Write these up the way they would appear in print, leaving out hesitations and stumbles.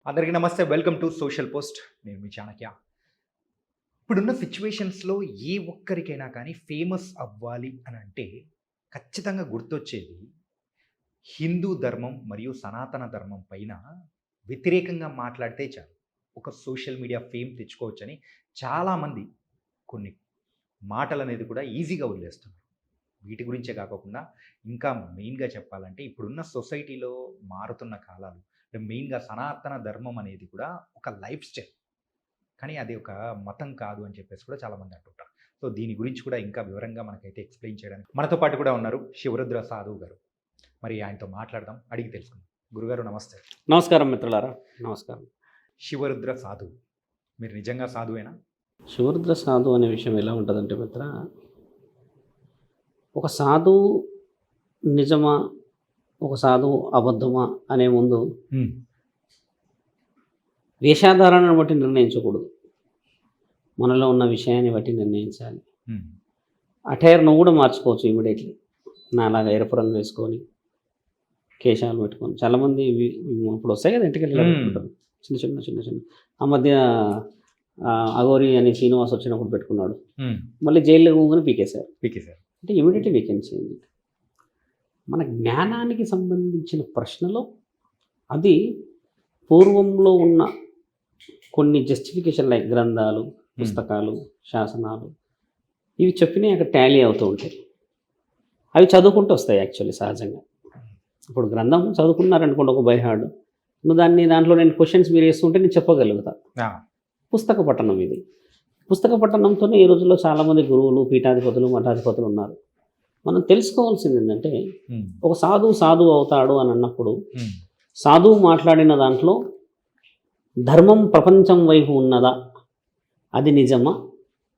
అందరికీ నమస్తే. Welcome to social post. నేను మీ చాణక్య. ఇప్పుడున్న సిచ్యువేషన్స్లో ఏ ఒక్కరికైనా కానీ ఫేమస్ అవ్వాలి అని అంటే ఖచ్చితంగా గుర్తొచ్చేది హిందూ ధర్మం మరియు సనాతన ధర్మం పైన వ్యతిరేకంగా మాట్లాడితే చాలు, ఒక సోషల్ మీడియా ఫేమ్ తెచ్చుకోవచ్చని చాలామంది కొన్ని మాటలు అనేది కూడా ఈజీగా వదిలేస్తున్నారు. వీటి గురించే కాకుండా ఇంకా మెయిన్గా చెప్పాలంటే ఇప్పుడున్న సొసైటీలో మారుతున్న కాలాలు, మెయిన్గా సనాతన ధర్మం అనేది కూడా ఒక లైఫ్ స్టైల్, కానీ అది ఒక మతం కాదు అని చెప్పేసి కూడా చాలామంది అంటుంటారు. సో దీని గురించి కూడా ఇంకా వివరంగా మనకైతే ఎక్స్ప్లెయిన్ చేయడానికి మనతో పాటు కూడా ఉన్నారు శివరుద్ర సాధువు గారు. మరి ఆయనతో మాట్లాడదాం, అడిగి తెలుసుకుందాం. గురుగారు నమస్తే. నమస్కారం మిత్రులారా, నమస్కారం. శివరుద్ర సాధువు, మీరు నిజంగా సాధువేనా? శివరుద్ర సాధు అనే విషయం ఎలా ఉంటుందంటే మిత్ర, ఒక సాధువు నిజమా, ఒక సాధువు అబద్ధమా అనే ముందు వేషాధారణను బట్టి నిర్ణయించకూడదు, మనలో ఉన్న విషయాన్ని బట్టి నిర్ణయించాలి. అటైర్ నువ్వు కూడా మార్చుకోవచ్చు ఇమీడియట్లీ. నాలాగా ఎరుపు రంగు వేసుకొని కేశాలు పెట్టుకొని చాలామంది ఇప్పుడు వస్తాయి కదా ఇంటికి వెళ్ళారు చిన్న చిన్న చిన్న చిన్న. ఆ మధ్య అఘోరి అని శ్రీనివాస్ వచ్చినప్పుడు పెట్టుకున్నాడు, మళ్ళీ జైల్లో పోగానే పీకేశారు. అంటే ఇమీడియట్లీ వీకెండ్ చేయండి. మన జ్ఞానానికి సంబంధించిన ప్రశ్నలో అది పూర్వంలో ఉన్న కొన్ని జస్టిఫికేషన్ లైక్ గ్రంథాలు, పుస్తకాలు, శాసనాలు ఇవి చెప్పినవి అక్కడ టాలీ అవుతూ ఉంటాయి. అవి చదువుకుంటూ వస్తాయి యాక్చువల్లీ సహజంగా. ఇప్పుడు గ్రంథం చదువుకున్నారనుకోండి ఒక బై హార్డ్, నువ్వు దాంట్లో నేను క్వశ్చన్స్ మీరు వేస్తుంటే నేను చెప్పగలుగుతా. పుస్తక పఠనం ఇది. పుస్తక పఠనంతోనే ఈ రోజుల్లో చాలామంది గురువులు, పీఠాధిపతులు, మఠాధిపతులు ఉన్నారు. మనం తెలుసుకోవాల్సింది ఏంటంటే ఒక సాధువు అవుతాడు అని అన్నప్పుడు సాధువు మాట్లాడిన దాంట్లో ధర్మం ప్రపంచం వైపు ఉన్నదా, అది నిజమా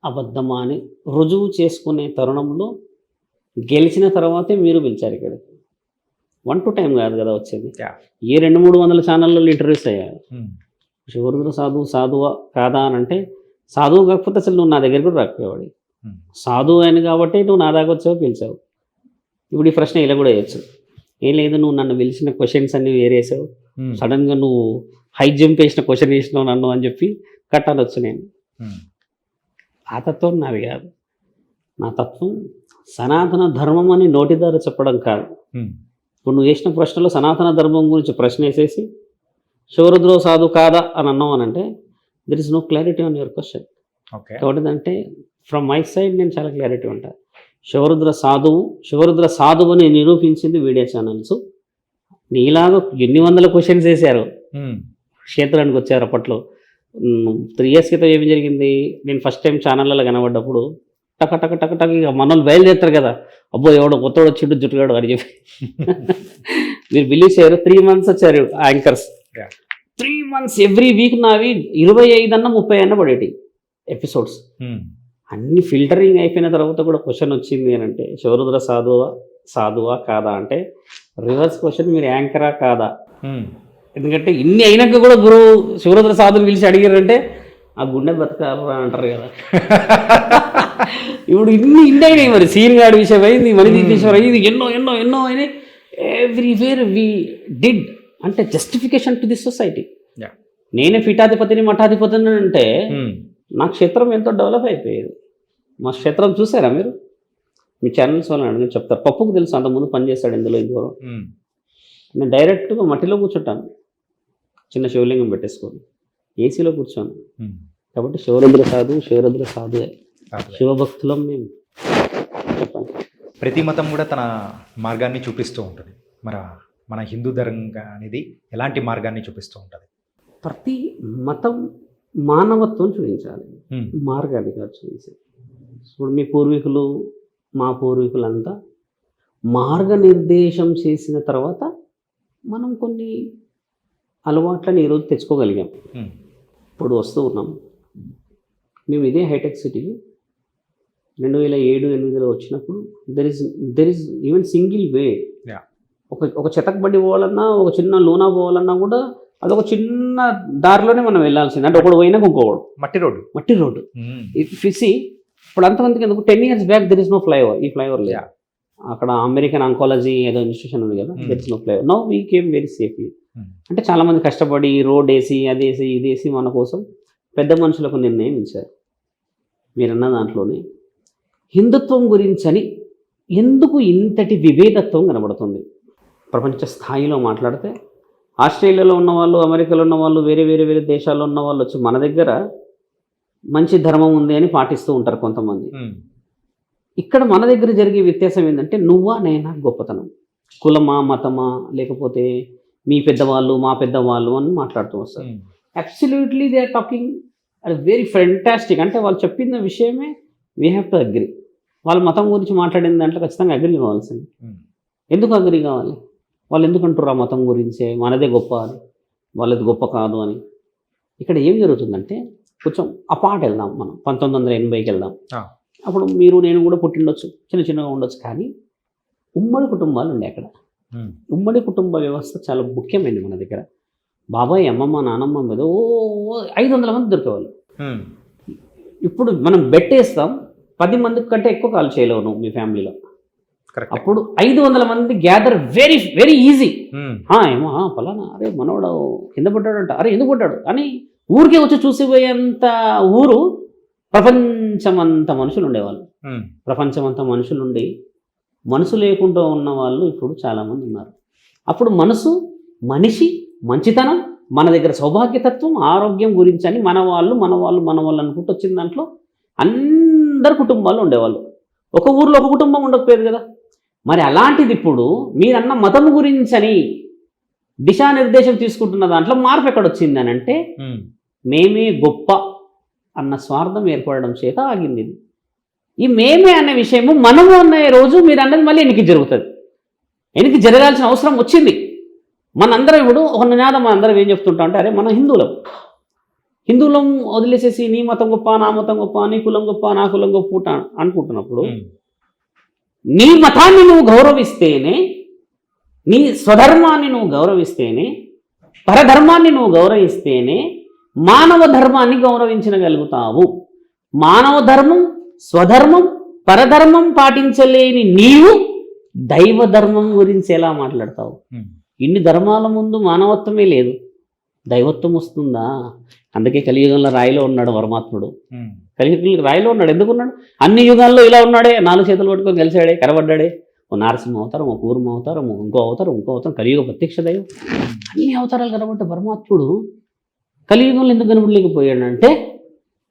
అబద్ధమా అని రుజువు చేసుకునే తరుణంలో గెలిచిన తర్వాతే మీరు పిలిచారు ఇక్కడికి. 1 to time కాదు కదా వచ్చేది. ఏ 200-300 ఛానల్లో ఇంటర్వ్యూస్ అయ్యారు. శివరుద్ర సాధువా కాదా అని అంటే, సాధువు కాకపోతే అసలు నువ్వు నా దగ్గర కూడా రాకపోయేవాడు. సాధువు అని కాబట్టి నువ్వు నా దాకా వచ్చావు, పిలిచావు. ఇప్పుడు ఈ ప్రశ్న ఇలా కూడా వేయచ్చు, ఏం లేదు నువ్వు నన్ను పిలిచిన క్వశ్చన్స్ అన్ని వేరేసావు, సడన్గా నువ్వు హై జంప్ వేసిన క్వశ్చన్ వేసినావు నన్ను అని చెప్పి కట్టాలొచ్చు. నేను ఆ తత్వం నాది కాదు. నా తత్వం సనాతన ధర్మం అని నోటి ద్వారా చెప్పడం కాదు. ఇప్పుడు నువ్వు వేసిన ప్రశ్నలో సనాతన ధర్మం గురించి ప్రశ్న వేసేసి శివరుద్ర సాధు కాదా అని అన్నావు అని అంటే there is no clarity on your question. కాబట్టి అంటే ఫ్రమ్ మై సైడ్ నేను చాలా క్లారిటీ ఉంటాను. శివరుద్ర సాధువు అని నిరూపించింది వీడియో ఛానల్స్. నీలాగా ఎన్ని వందల క్వశ్చన్స్ వేశారు, క్షేత్రానికి వచ్చారు. అప్పట్లో 3 years క్రితం ఏమి జరిగింది, నేను ఫస్ట్ టైం ఛానళ్ళలో కనబడ్డప్పుడు టక టక టక టక ఇక మనోళ్ళు బయలుదేరుతారు కదా, అబ్బో ఎవడో కొత్తోడు వచ్చిండు జుట్టుగాడు అని చెప్పి మీరు బిలీవ్ చేయరు. 3 months వచ్చారు యాంకర్స్. 3 months ఎవ్రీ వీక్ నావి 25-30 పడేటి ఎపిసోడ్స్. అన్ని ఫిల్టరింగ్ అయిపోయిన తర్వాత కూడా క్వశ్చన్ వచ్చింది అని అంటే శివరుద్ర సాధువా కాదా అంటే రివర్స్ క్వశ్చన్, మీరు యాంకరా కాదా. ఎందుకంటే ఇన్ని అయినాక కూడా గురువు శివరుద్ర సాధుని పిలిచి అడిగారంటే ఆ గుండె బతకాలా అంటారు కదా. ఇప్పుడు ఇన్ని అయినాయి, మరి సీన్ గాడి విషయం అయింది, మణిదీపేశ్వర అయింది, ఎన్నో అయినాయి. ఎవ్రీవేర్ వి డిడ్ అంటే జస్టిఫికేషన్ టు దిస్ సొసైటీ. నేనే పీఠాధిపతిని, మఠాధిపతిని అంటే నా క్షేత్రం ఎంతో డెవలప్ అయిపోయేది. మా క్షేత్రం చూసారా మీరు? మీ ఛానల్స్ వాళ్ళని అడిగి చెప్తారు. పప్పుకు తెలుసు, అంతకుముందు పనిచేస్తాడు ఇందులో ఇందులో. నేను డైరెక్ట్గా మట్టిలో కూర్చుంటాను, చిన్న శివలింగం పెట్టేసుకొని ఏసీలో కూర్చోను. కాబట్టి శివరుద్ర సాధువే, శివభక్తులం మేము. చెప్పండి. ప్రతి మతం కూడా తన మార్గాన్ని చూపిస్తూ ఉంటుంది. మన హిందూ ధర్మం అనేది ఎలాంటి మార్గాన్ని చూపిస్తూ ఉంటుంది? ప్రతి మతం మానవత్వం చూపించాలి, మార్గాన్ని కాదు చూపించాలి. ఇప్పుడు మీ పూర్వీకులు, మా పూర్వీకులంతా మార్గనిర్దేశం చేసిన తర్వాత మనం కొన్ని అలవాట్లను ఈరోజు తెచ్చుకోగలిగాం. ఇప్పుడు వస్తూ ఉన్నాం. మేము ఇదే హైటెక్ సిటీకి 2007-8లో వచ్చినప్పుడు there is even single way. ఒక చెతక్ బండి పోవాలన్నా, ఒక చిన్న లూనా పోవాలన్నా కూడా అదొక చిన్న దారిలోనే మనం వెళ్ళాల్సింది. అంటే ఒకడు పోయినా ఇంకోడు మట్టి రోడ్డు ఫిసి. ఇప్పుడు అంతమందికి ఎందుకు 10 years back there is no flyover. ఈ ఫ్లైఓవర్ లేదు. అక్కడ అమెరికన్ ఆంకాలజీ ఏదో ఇన్స్టిట్యూషన్ ఉంది కదా, that's no play. Now we came very safely. అంటే చాలామంది కష్టపడి రోడ్ వేసి అదేసి ఇదేసి మన కోసం పెద్ద మనుషులకు నిర్ణయం ఇచ్చారు. మీరన్న దాంట్లోనే హిందుత్వం గురించని ఎందుకు ఇంతటి విభేదత్వం కనబడుతుంది? ప్రపంచ స్థాయిలో మాట్లాడితే ఆస్ట్రేలియాలో ఉన్నవాళ్ళు, అమెరికాలో ఉన్నవాళ్ళు, వేరే వేరే వేరే దేశాల్లో ఉన్న వాళ్ళు వచ్చి మన దగ్గర మంచి ధర్మం ఉంది అని పాటిస్తూ ఉంటారు కొంతమంది. ఇక్కడ మన దగ్గర జరిగే వ్యత్యాసం ఏంటంటే నువ్వా నేనా గొప్పతనం, కులమా మతమా, లేకపోతే మీ పెద్దవాళ్ళు మా పెద్దవాళ్ళు అని మాట్లాడుతూ వస్తారు. అబ్సల్యూట్లీ దే ఆర్ టాకింగ్ అది వెరీ ఫెంటాస్టిక్. అంటే వాళ్ళు చెప్పిన విషయమే వీ హ్యావ్ టు అగ్రి. వాళ్ళ మతం గురించి మాట్లాడిన దాంట్లో ఖచ్చితంగా అగ్రి కావాల్సింది. ఎందుకు అగ్రి కావాలి? వాళ్ళు ఎందుకు అంటారు ఆ మతం గురించే మనదే గొప్ప అని, వాళ్ళది గొప్ప కాదు అని? ఇక్కడ ఏం జరుగుతుందంటే కొంచెం అపార్ట్ వెళ్దాం, మనం 1980కి వెళ్దాం. అప్పుడు మీరు నేను కూడా పుట్టిండొచ్చు, చిన్న చిన్నగా ఉండొచ్చు, కానీ ఉమ్మడి కుటుంబాలు ఉండే అక్కడ. ఉమ్మడి కుటుంబ వ్యవస్థ చాలా ముఖ్యమైనది మన దగ్గర. బాబాయ్ అమ్మమ్మ నానమ్మ మీద 500 మంది దొరికేవాళ్ళు. ఇప్పుడు మనం బెట్టేస్తాం 10 మంది కంటే ఎక్కువ కాల్ చేయలేవు నువ్వు మీ ఫ్యామిలీలో. అప్పుడు 500 మంది గ్యాదర్ వెరీ వెరీ ఈజీ. ఏమో ఫలానా, అరే మనోడు కింద పడ్డాడంట, అరే ఎందుకు పడ్డాడు అని ఊరికే వచ్చి చూసిపోయేంత ఊరు. ప్రపంచమంతా మనుషులు ఉండేవాళ్ళు. ప్రపంచమంతా మనుషులు ఉండి మనసు లేకుండా ఉన్న వాళ్ళు ఇప్పుడు చాలామంది ఉన్నారు. అప్పుడు మనిషి మంచితనం, మన దగ్గర సౌభాగ్యతత్వం, ఆరోగ్యం గురించి అని మన వాళ్ళు అనుకుంటూ వచ్చిన దాంట్లో అందరు కుటుంబాలు ఉండేవాళ్ళు. ఒక ఊర్లో ఒక కుటుంబం ఉండకపోయేది కదా. మరి అలాంటిది ఇప్పుడు మీరన్న మతం గురించి అని దిశానిర్దేశం తీసుకుంటున్న దాంట్లో మార్పు ఎక్కడొచ్చింది అని అంటే మేమే గొప్ప అన్న స్వార్థం ఏర్పడడం చేత ఆగింది. ఈ మేమే అనే విషయము మనము అన్న రోజు మీరు అన్నది మళ్ళీ ఎన్నికి జరుగుతుంది. ఎన్నికి జరగాల్సిన అవసరం వచ్చింది. మనందరం ఇప్పుడు ఒక నినాదం మనందరం ఏం చెప్తుంటాం అంటే, అరే మనం హిందువులం వదిలేసేసి నీ మతం గొప్ప నా మతం గొప్ప, నీ కులం గొప్ప నా కులం గొప్ప అనుకుంటున్నప్పుడు నీ మతాన్ని నువ్వు గౌరవిస్తేనే, నీ స్వధర్మాన్ని నువ్వు గౌరవిస్తేనే, పరధర్మాన్ని నువ్వు గౌరవిస్తేనే మానవ ధర్మాన్ని గౌరవించగలుగుతావు. మానవ ధర్మం, స్వధర్మం, పరధర్మం పాటించలేని నీవు దైవ ధర్మం గురించి ఎలా మాట్లాడతావు? ఇన్ని ధర్మాల ముందు మానవత్వమే లేదు, దైవత్వం వస్తుందా? అందుకే కలియుగంలో రాయిలో ఉన్నాడు పరమాత్ముడు. కలియుగంలో రాయిలో ఉన్నాడు. ఎందుకున్నాడు? అన్ని యుగాల్లో ఇలా ఉన్నాడే, 4 చేతులు పట్టుకొని గెలిచాడే, కనబడ్డాడే. ఓ నరసింహ అవతారం, ఓ కూర్మ అవతారం, ఇంకో అవతారం, కలియుగ ప్రత్యక్ష దైవం, అన్ని అవతారాలు కనబడ్డ పరమాత్ముడు కలియుగంలో ఎందుకు కనబడలేకపోయాడంటే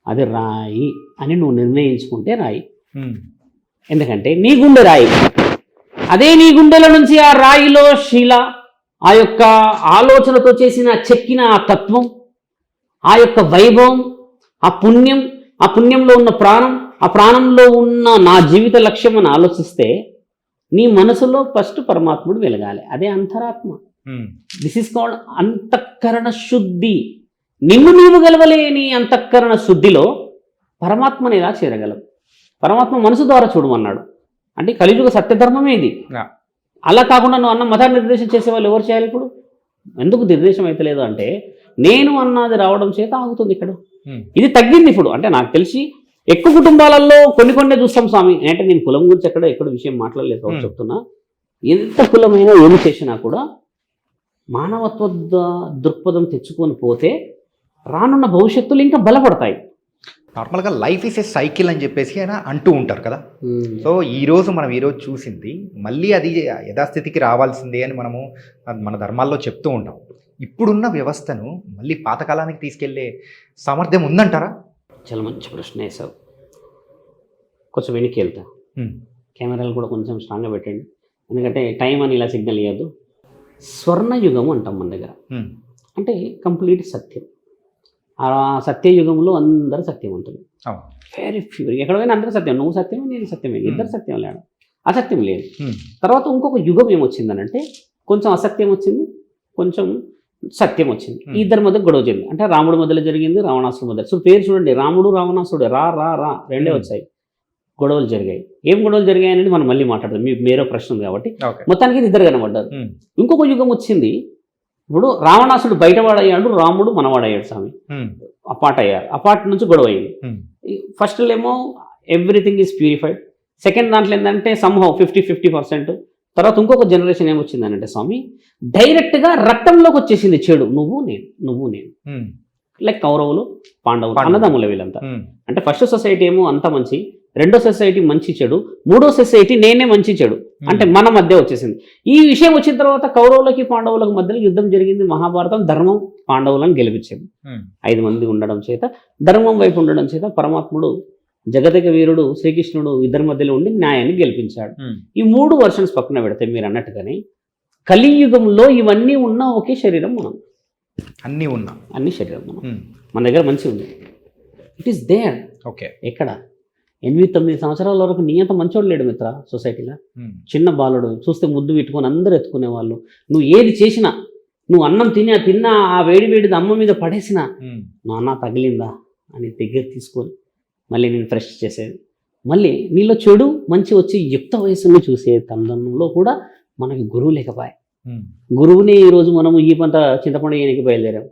అది రాయి అని నువ్వు నిర్ణయించుకుంటే రాయి. ఎందుకంటే నీ గుండె రాయి, అదే నీ గుండెల నుంచి ఆ రాయిలో శిల, ఆ యొక్క ఆలోచనతో చేసిన చెక్కిన ఆ తత్వం, ఆ యొక్క వైభవం, ఆ పుణ్యంలో ఉన్న ప్రాణం, ఆ ప్రాణంలో ఉన్న నా జీవిత లక్ష్యం అని ఆలోచిస్తే నీ మనసులో ఫస్ట్ పరమాత్ముడు వెలగాలి. అదే అంతరాత్మ. దిస్ ఈస్ కాల్డ్ అంతఃకరణ శుద్ధి. నిన్ను నీవు గెలవలేని అంతఃకరణ శుద్ధిలో పరమాత్మని ఎలా చేరగలవు? పరమాత్మ మనసు ద్వారా చూడమన్నాడు. అంటే కలియుగ సత్యధర్మమే ఇది. అలా కాకుండా నువ్వు అన్న మతాన్ని నిర్దేశం చేసే వాళ్ళు ఎవరు చేయాలి? ఇప్పుడు ఎందుకు నిర్దేశం అయితే లేదు అంటే నేను అన్నది రావడం చేత ఆగుతుంది ఇక్కడ. ఇది తగ్గింది ఇప్పుడు. అంటే నాకు తెలిసి ఎక్కువ కుటుంబాలలో కొన్ని చూస్తాం స్వామి. అంటే నేను కులం గురించి ఎక్కడ విషయం మాట్లాడలేదు చెప్తున్నా. ఎంత కులమైనా ఏమి చేసినా కూడా మానవత్వ దృక్పథం తెచ్చుకొని పోతే రానున్న భవిష్యత్తులు ఇంకా బలపడతాయి. నార్మల్గా లైఫ్ ఈస్ ఏ సైకిల్ అని చెప్పేసి ఆయన అంటూ ఉంటారు కదా. సో ఈరోజు చూసింది మళ్ళీ అది యథాస్థితికి రావాల్సిందే అని మనము మన ధర్మాల్లో చెప్తూ ఉంటాం. ఇప్పుడున్న వ్యవస్థను మళ్ళీ పాతకాలానికి తీసుకెళ్లే సామర్థ్యం ఉందంటారా? చాలా మంచి ప్రశ్న వేసావు. కొంచెం వెనక్కి వెళ్తా, కెమెరాలు కూడా కొంచెం స్ట్రాంగ్గా పెట్టండి, ఎందుకంటే టైం అని ఇలా సిగ్నల్ ఇవ్వద్దు. స్వర్ణయుగం అంటాం మన దగ్గర. అంటే కంప్లీట్ సత్యం. ఆ సత్యయుగంలో అందరూ సత్యవంతులు, వెరీ ఫ్యూ. ఎక్కడ పోయినా అందరూ సత్యం. నువ్వు సత్యమే, నేను సత్యమే, ఇద్దరు సత్యం లేడు, అసత్యం లేదు. తర్వాత ఇంకొక యుగం ఏమొచ్చిందనంటే కొంచెం అసత్యం వచ్చింది, కొంచెం సత్యం వచ్చింది. ఈ ఇద్దరి మధ్య గొడవ జరిగింది. అంటే రాముడి మధ్యలో జరిగింది, రావణాసుడు మధ్య. సో పేరు చూడండి, రాముడు రావణాసుడు, రా రెండే వచ్చాయి. గొడవలు జరిగాయి. ఏం గొడవలు జరిగాయి అనేది మనం మళ్ళీ మాట్లాడదాం, మీకు వేరే ప్రశ్న ఉంది కాబట్టి. మొత్తానికి ఇద్దరు కనబడ్డారు. ఇంకొక యుగం వచ్చింది. ఇప్పుడు రావణాసుడు బయటవాడయ్యాడు, రాముడు మనవాడయ్యాడు. స్వామి అపార్ట్ అయ్యారు. అపార్ట్ నుంచి గొడవ అయింది. ఫస్ట్ ఏమో ఎవ్రీథింగ్ ఈజ్ ప్యూరిఫైడ్, సెకండ్ దాంట్లో ఏంటంటే సంహౌ 50% తర్వాత ఇంకొక జనరేషన్ ఏమొచ్చిందనంటే స్వామి డైరెక్ట్గా రక్తంలోకి వచ్చేసింది చెడు, నువ్వు నేను లైక్ కౌరవులు పాండవులు అన్నదమ్ముల వీళ్ళంతా. అంటే ఫస్ట్ సొసైటీ ఏమో అంతా మంచి, రెండో సొసైటీ మంచి చెడు, మూడో సొసైటీ నేనే మంచి చెడు అంటే మన మధ్య వచ్చేసింది. ఈ విషయం వచ్చిన తర్వాత కౌరవులకి పాండవులకు మధ్యలో యుద్ధం జరిగింది. మహాభారతం ధర్మం పాండవులను గెలిపించింది. 5 మంది ఉండడం చేత, ధర్మం వైపు ఉండడం చేత పరమాత్ముడు జగతిక వీరుడు శ్రీకృష్ణుడు ఇద్దరి మధ్యలో ఉండి న్యాయాన్ని గెలిపించాడు. ఈ 3 వర్షన్స్ పక్కన పెడితే మీరు అన్నట్టుగానే కలియుగంలో ఇవన్నీ ఉన్న ఒకే శరీరం మనం, అన్ని శరీరం మనం, మన దగ్గర మంచి ఉంది. It is there. ఓకే. ఎక్కడ 8-9 సంవత్సరాల వరకు నీ అంత మంచోడు లేడు మిత్ర సొసైటీలో. చిన్న బాలుడు చూస్తే ముద్దు పెట్టుకొని అందరూ ఎత్తుకునే వాళ్ళు. నువ్వు ఏది చేసినా, నువ్వు అన్నం తిన్నా ఆ వేడిది అమ్మ మీద పడేసినా నాన్న తగిలిందా అని దగ్గర తీసుకొని మళ్ళీ నేను ఫ్రెష్ చేసేది. మళ్ళీ నీలో చెడు మంచి వచ్చి యుక్త వయసుని చూసే తరుణంలో కూడా మనకి గురువు లేకపోయా. గురువుని ఈరోజు మనము ఈ పంట చింతపండు ఏనికి బయలుదేరాం.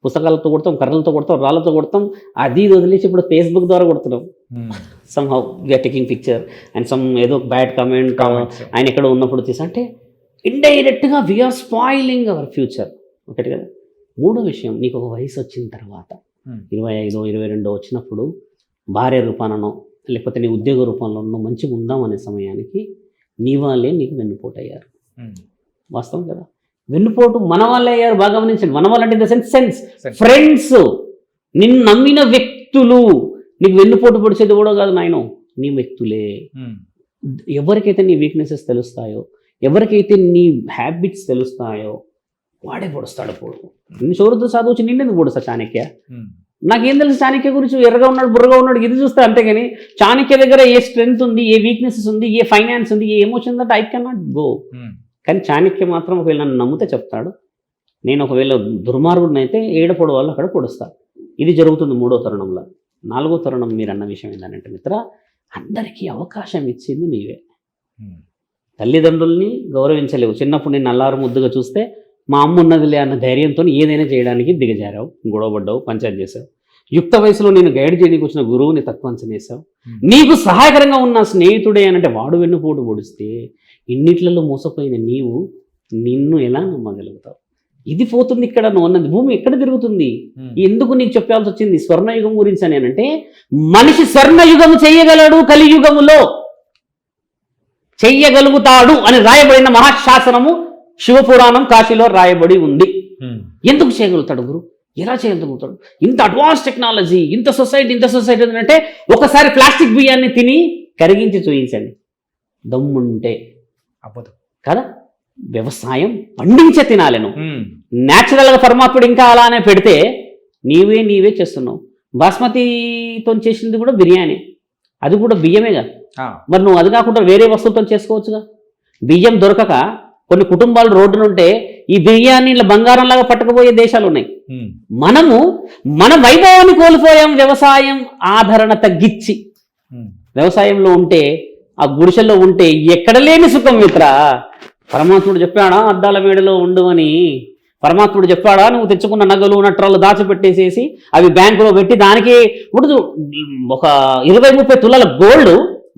పుస్తకాలతో కొడతాం, కర్రలతో కొడతాం, రాళ్ళతో కొడతాం, అది వదిలేసి ఇప్పుడు ఫేస్బుక్ ద్వారా కొడుతున్నాం. Somehow we're taking picture and some ఏదో బ్యాడ్ కమెంట్ ఆయన ఎక్కడ ఉన్నప్పుడు తీసా అంటే ఇండైరెక్ట్గా వీఆర్ స్పాయిలింగ్ అవర్ ఫ్యూచర్. ఒకటి కదా. మూడో విషయం, నీకు ఒక వయసు వచ్చిన తర్వాత 25, 22 వచ్చినప్పుడు భార్య రూపానో లేకపోతే నీ ఉద్యోగ రూపంలోనో మంచిగా ఉందాం అనే సమయానికి నీ వాళ్ళే నీకు వెన్నుపోటు అయ్యారు. వాస్తవం కదా. వెన్నుపోటు మన వాళ్ళే అయ్యారు. బాగా గమనించండి. మన వాళ్ళంటే ఇన్ ద సెన్స్ ఫ్రెండ్స్, నిన్ను నమ్మిన వ్యక్తులు. నీకు వెన్నుపోటు పొడిచేది కూడా కాదు నాయన, నీ వ్యక్తులే. ఎవరికైతే నీ వీక్నెసెస్ తెలుస్తాయో, ఎవరికైతే నీ హ్యాబిట్స్ తెలుస్తాయో వాడే పొడుస్తాడు. పోడు నిన్ను చోరుతో చదువుచి నిన్నెందుకు పొడుస్తా చాణక్య? నాకేం తెలుసు చాణక్య గురించి? ఎర్రగా ఉన్నాడు, బుర్రగా ఉన్నాడు, ఇది చూస్తే అంతేగాని చాణక్య దగ్గర ఏ స్ట్రెంగ్త్ ఉంది, ఏ వీక్నెసెస్ ఉంది, ఏ ఫైనాన్స్ ఉంది, a emotion that I can not go. కానీ చాణక్య మాత్రం ఒకవేళ నన్ను నమ్మితే చెప్తాడు, నేను ఒకవేళ దుర్మార్గుడినైతే ఏడపడు వాళ్ళు అక్కడ పొడుస్తాను. ఇది జరుగుతుంది 3వ తరుణంలో. 4వ తరుణం మీరు అన్న విషయం ఏంటంటే మిత్ర, అందరికీ అవకాశం ఇచ్చింది నీవే. తల్లిదండ్రుల్ని గౌరవించలేవు. చిన్నప్పుడు నేను నల్లారు ముద్దుగా చూస్తే మా అమ్మ ఉన్నదిలే అన్న ధైర్యంతో ఏదైనా చేయడానికి దిగజారావు, గొడవపడ్డావు, పంచాయతీ చేసావు. యుక్త వయసులో నేను గైడ్ చేయడానికి వచ్చిన గురువుని తక్కువ అంచనేసావు. నీకు సహాయకరంగా ఉన్న స్నేహితుడే అనంటే వాడు వెన్నుపోటు పొడిస్తే ఇన్నిట్లలో మోసపోయిన నీవు నిన్ను ఎలా నమ్మగలుగుతావు? ఇది పోతుంది ఇక్కడ. నువ్వు అన్నది భూమి ఎక్కడ తిరుగుతుంది? ఎందుకు నీకు చెప్పాల్సి వచ్చింది స్వర్ణయుగం గురించి అని అంటే, మనిషి స్వర్ణయుగము చెయ్యగలడు, కలియుగములో చెయ్యగలుగుతాడు అని రాయబడిన మహాశాసనము శివపురాణం కాశీలో రాయబడి ఉంది. ఎందుకు చేయగలుగుతాడు గురు? ఎలా చేయగలుగుతాడు? ఇంత అడ్వాన్స్ టెక్నాలజీ, ఇంత సొసైటీ అంటే ఒకసారి ప్లాస్టిక్ బియ్యాన్ని తిని కరిగించి చూయించండి, దమ్ముంటే అవ్వదు కదా. వ్యవసాయం పండించే తినాలి నువ్వు. న్యాచురల్గా పరమాత్ముడు ఇంకా అలానే పెడితే నీవే చేస్తున్నావు. బాస్మతితో చేసింది కూడా బిర్యానీ, అది కూడా బియ్యమేగా. మరి నువ్వు అది కాకుండా వేరే వస్తువులతో చేసుకోవచ్చుగా. బియ్యం దొరకక కొన్ని కుటుంబాలు రోడ్డునుంటే ఈ బిర్యానీల బంగారంలాగా పట్టుకుపోయే దేశాలు ఉన్నాయి. మనము మన వైభవాన్ని కోల్పోయాం. వ్యవసాయం ఆదరణ తగ్గించి వ్యవసాయంలో ఉంటే, ఆ గుడిసెల్లో ఉంటే ఎక్కడ లేని సుఖం మిత్ర. పరమాత్ముడు చెప్పాడా అద్దాల మేడలో ఉండు అని? పరమాత్ముడు చెప్పాడా నువ్వు తెచ్చుకున్న నగలు నట్రాలు దాచిపెట్టేసేసి అవి బ్యాంకులో పెట్టి దానికి ఇప్పుడు ఒక 20-30 తులాల గోల్డ్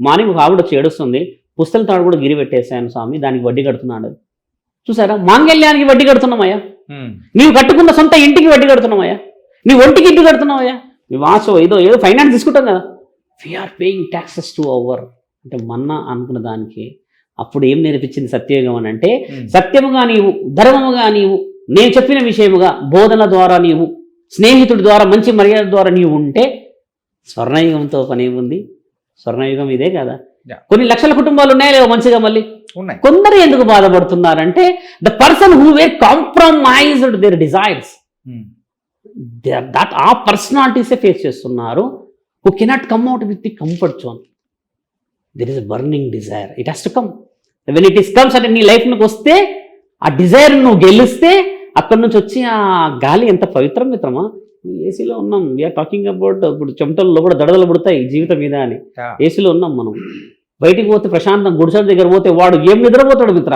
మార్నింగ్ ఒక ఆవిడ చేడుస్తుంది, పుస్తల తాడు కూడా గిరి పెట్టేశాను స్వామి, దానికి వడ్డీ కడుతున్నాడు. చూసారా? మాంగళ్యానికి వడ్డీ కడుతున్నామయ్యా. నీవు కట్టుకున్న సొంత ఇంటికి వడ్డీ కడుతున్నామయ్యా. నీ ఒంటికి ఇంటి కడుతున్నామయ్యా. వాసో ఏదో ఫైనాన్స్ తీసుకుంటాం కదా. We are paying taxes to our అంటే మన్నా అనుకున్న దానికి. అప్పుడు ఏం నేర్పించింది సత్యయుగం అని అంటే, సత్యముగా నీవు, ధర్మముగా నీవు, నేను చెప్పిన విషయముగా బోధన ద్వారా నీవు, స్నేహితుడి ద్వారా, మంచి మర్యాద ద్వారా నీవు ఉంటే స్వర్ణయుగంతో పని ఉంది. స్వర్ణయుగం ఇదే కదా. కొన్ని లక్షల కుటుంబాలు ఉన్నాయా లేవో మంచిగా మళ్ళీ ఉన్నాయి. కొందరు ఎందుకు బాధపడుతున్నారంటే the person who were compromised their desires, that ఆ పర్సనాలిటీసే ఫేస్ చేస్తున్నారు. Who cannot come out with the comfort zone. There is a burning desire, it has to come. When it is comes అంటే నీ లైఫ్లోకి వస్తే, ఆ డిజైర్ నువ్వు గెలిస్తే అక్కడి నుంచి వచ్చి ఆ గాలి ఎంత పవిత్రం మిత్రమా. ఏసీలో ఉన్నాం, వీఆర్ టాకింగ్ అబౌట్ ఇప్పుడు చెమటల్లో కూడా దడదలు పుడతాయి జీవితం మీద అని. ఏసీలో ఉన్నాం మనం. బయటికి పోతే ప్రశాంతం, గుడిసెల దగ్గర పోతే వాడు ఏం నిద్రపోతాడు మిత్ర.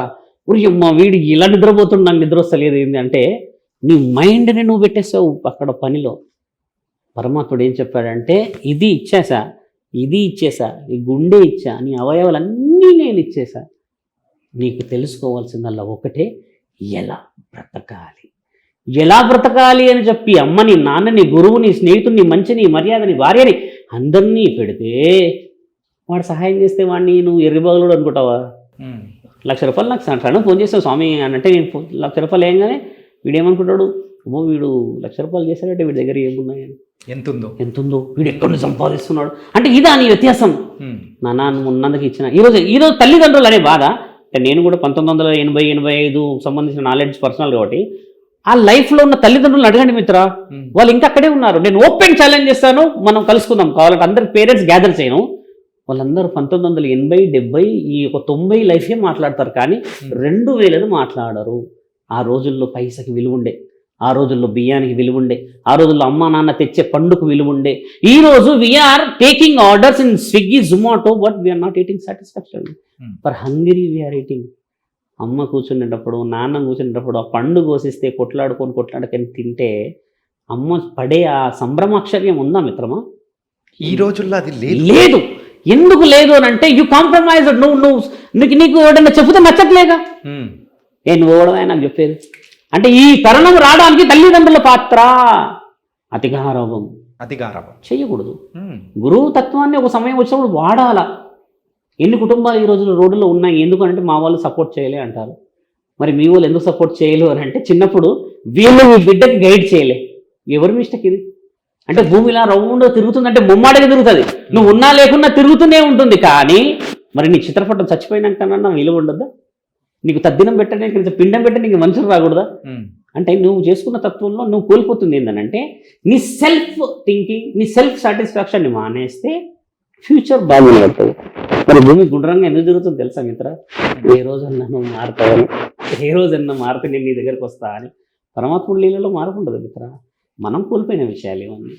అమ్మ వీడికి ఇలా నిద్రపోతుండు, నాకు నిద్ర వస్తలేదు ఏంటి అంటే నీ మైండ్ని నువ్వు పెట్టేసావు అక్కడ పనిలో. పరమాత్ముడు ఏం చెప్పాడంటే, ఇది ఇచ్చేసా, ఇది ఇచ్చేసా, ఈ గుండె ఇచ్చా, నీ అవయవాలన్నీ నేను ఇచ్చేసా. నీకు తెలుసుకోవాల్సిందల్లా ఒకటే, ఎలా బ్రతకాలి. ఎలా బ్రతకాలి అని చెప్పి అమ్మని, నాన్నని, గురువుని, స్నేహితుడిని, మంచిని, మర్యాదని, భార్యని అందరినీ పెడితే వాడు సహాయం చేస్తే వాడిని నువ్వు ఎర్రిబాగులు అనుకుంటావా? ₹1,00,000 నాకు సడన్ ఫోన్ చేస్తావు స్వామి అని అంటే, నేను ₹1,00,000 వేయంగానే వీడేమనుకుంటాడు, అమ్మో వీడు ₹1,00,000 చేశాడంటే వీడి దగ్గర ఏమున్నాయని, ఎంతుందో, వీడు ఎక్కడి నుంచి సంపాదిస్తున్నాడు అంటే ఇదా నీ వ్యత్యాసం. నాన్న నువ్వు ఉన్నందుకు ఇచ్చిన ఈరోజు తల్లిదండ్రులు అనే బాధ. అంటే నేను కూడా 1980-85 సంబంధించిన నాలెడ్జ్ పర్సనల్ కాబట్టి ఆ లైఫ్లో ఉన్న తల్లిదండ్రులను అడగండి మిత్ర, వాళ్ళు ఇంకా అక్కడే ఉన్నారు. నేను ఓపెన్ ఛాలెంజ్ చేస్తాను, మనం కలుసుకుందాం కావాలంటే, అందరి పేరెంట్స్ గ్యాదర్ చేయను. వాళ్ళందరూ 1980, 70 ఈ ఒక 90 లైఫే మాట్లాడతారు, కానీ 2000 మాట్లాడరు. ఆ రోజుల్లో పైసకి విలువ ఉండే, ఆ రోజుల్లో బియ్యానికి విలువ ఉండే, ఆ రోజుల్లో అమ్మా నాన్న తెచ్చే పండుకు విలువ ఉండే. ఈ రోజు we are taking orders in Swiggy, Zomato, but we are not eating satisfaction. For hungry we are eating. అమ్మ కూర్చునేటప్పుడు, నాన్న కూర్చునేటప్పుడు ఆ పండు కోసిస్తే కొట్లాడుకొని తింటే అమ్మ పడే ఆ సంభ్రమాక్షర్యం ఉందా మిత్రమా? ఈ రోజుల్లో అది లేదు. ఎందుకు లేదు అని అంటే, యూ కాంప్రమైజ్. నీకు ఎవడన్నా చెబితే నచ్చట్లేగా, నువ్వు ఎవడమే నాకు చెప్పేది అంటే. ఈ తరుణం రావడానికి తల్లిదండ్రుల పాత్ర అతిగారాభం చెయ్యకూడదు. గురువు తత్వాన్ని ఒక సమయం వచ్చినప్పుడు వాడాలా. ఎన్ని కుటుంబాలు ఈ రోజుల్లో రోడ్డులో ఉన్నాయి, ఎందుకంటే మా వాళ్ళు సపోర్ట్ చేయలే అంటారు. మరి మీ వాళ్ళు ఎందుకు సపోర్ట్ చేయలేరు అని అంటే, చిన్నప్పుడు వీళ్ళు మీ బిడ్డకి గైడ్ చేయలే. ఎవరి మిస్టేక్ ఇది అంటే, భూమి ఇలా రౌండ్ తిరుగుతుందంటే ముమ్మాడిగా తిరుగుతుంది, నువ్వు ఉన్నా లేకున్నా తిరుగుతూనే ఉంటుంది. కానీ మరి నీ చిత్రపటం చచ్చిపోయినాకన్నా విలువ ఉండద్దా? నీకు తద్దినం పెట్టడానికి, పిండం పెట్టడానికి మనుషులు రాకూడదా? అంటే నువ్వు చేసుకున్న తత్వంలో నువ్వు కోల్పోతుంది ఏంటంటే, నీ సెల్ఫ్ థింకింగ్, నీ సెల్ఫ్ సాటిస్ఫాక్షన్ని మానేస్తే ఫ్యూచర్ బాగుంటుంది. మరి భూమి గుండ్రంగా ఎందుకు తిరుగుతుంది తెలుసా మిత్ర? ఏ రోజన్నా నువ్వు మారుతావని, ఏ రోజన్నా మారితే నేను నీ దగ్గరికి వస్తా అని. పరమాత్ముడి లీలలో మార్పు ఉండదు మిత్ర. మనం కోల్పోయిన విషయాలు ఇవన్నీ.